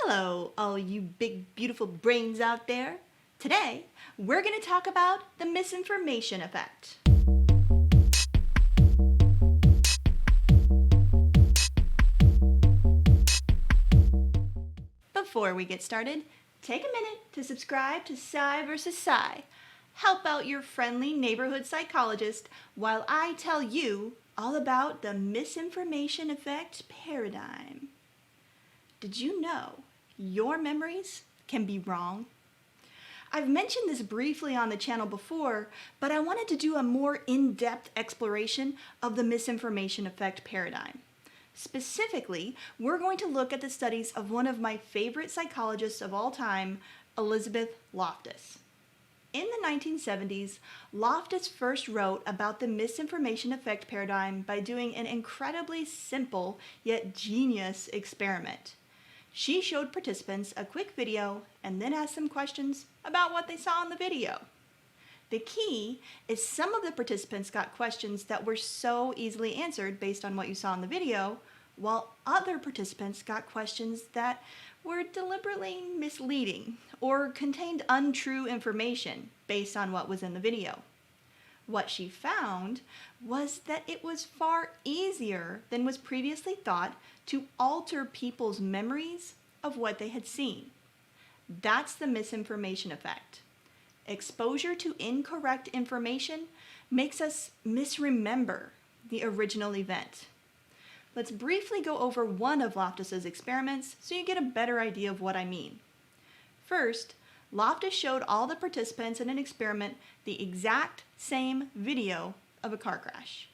Hello, all you big, beautiful brains out there. Today, we're going to talk about the misinformation effect. Before we get started, take a minute to subscribe to Psy vs. Psy. Help out your friendly neighborhood psychologist while I tell you all about the misinformation effect paradigm. Did you know your memories can be wrong? I've mentioned this briefly on the channel before, but I wanted to do a more in-depth exploration of the misinformation effect paradigm. Specifically, we're going to look at the studies of one of my favorite psychologists of all time, Elizabeth Loftus. In the 1970s, Loftus first wrote about the misinformation effect paradigm by doing an incredibly simple yet genius experiment. She showed participants a quick video and then asked them questions about what they saw in the video. The key is some of the participants got questions that were so easily answered based on what you saw in the video, while other participants got questions that were deliberately misleading or contained untrue information based on what was in the video. What she found was that it was far easier than was previously thought to alter people's memories of what they had seen. That's the misinformation effect. Exposure to incorrect information makes us misremember the original event. Let's briefly go over one of Loftus's experiments so you get a better idea of what I mean. First, Loftus showed all the participants in an experiment the exact same video of a car crash.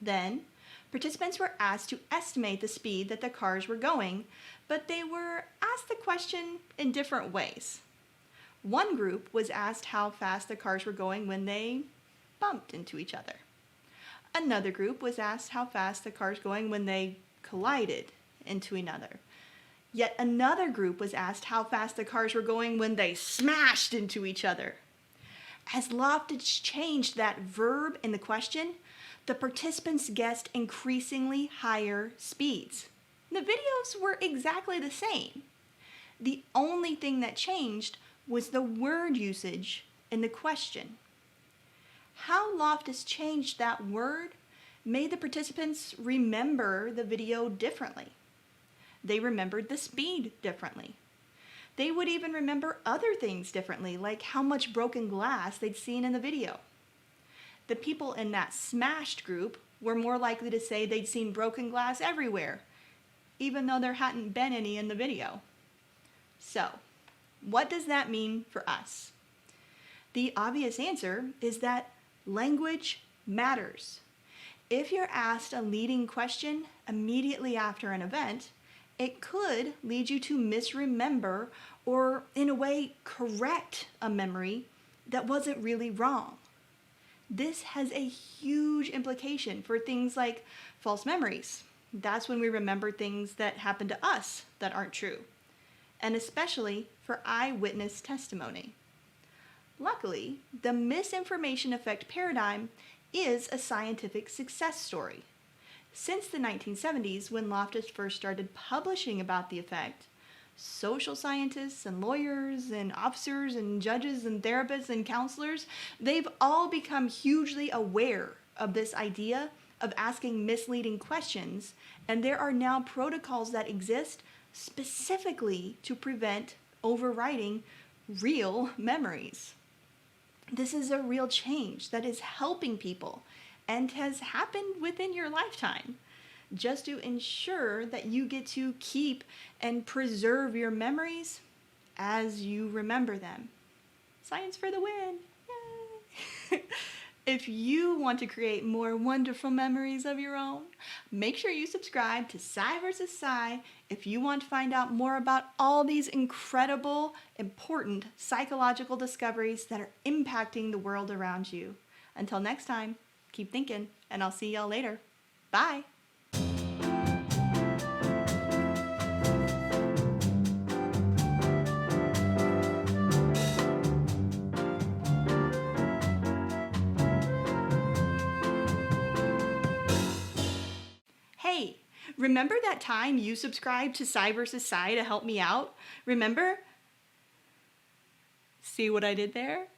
Then, participants were asked to estimate the speed that the cars were going, but they were asked the question in different ways. One group was asked how fast the cars were going when they bumped into each other. Another group was asked how fast the cars were going when they collided into another. Yet another group was asked how fast the cars were going when they smashed into each other. As Loftus changed that verb in the question, the participants guessed increasingly higher speeds. The videos were exactly the same. The only thing that changed was the word usage in the question. How Loftus changed that word made the participants remember the video differently. They remembered the speed differently. They would even remember other things differently, like how much broken glass they'd seen in the video. The people in that smashed group were more likely to say they'd seen broken glass everywhere, even though there hadn't been any in the video. So, what does that mean for us? The obvious answer is that language matters. If you're asked a leading question immediately after an event, it could lead you to misremember or, in a way, correct a memory that wasn't really wrong. This has a huge implication for things like false memories. That's when we remember things that happen to us that aren't true, and especially for eyewitness testimony. Luckily, the misinformation effect paradigm is a scientific success story. Since the 1970s, when Loftus first started publishing about the effect, social scientists and lawyers and officers and judges and therapists and counselors, they've all become hugely aware of this idea of asking misleading questions, and there are now protocols that exist specifically to prevent overwriting real memories. This is a real change that is helping people and has happened within your lifetime, just to ensure that you get to keep and preserve your memories as you remember them. Science for the win! Yay! If you want to create more wonderful memories of your own, make sure you subscribe to Psy vs. Psy if you want to find out more about all these incredible, important psychological discoveries that are impacting the world around you. Until next time, keep thinking, and I'll see y'all later. Bye! Hey, Remember that time you subscribed to Psy vs. Psy to help me out? Remember? See what I did there?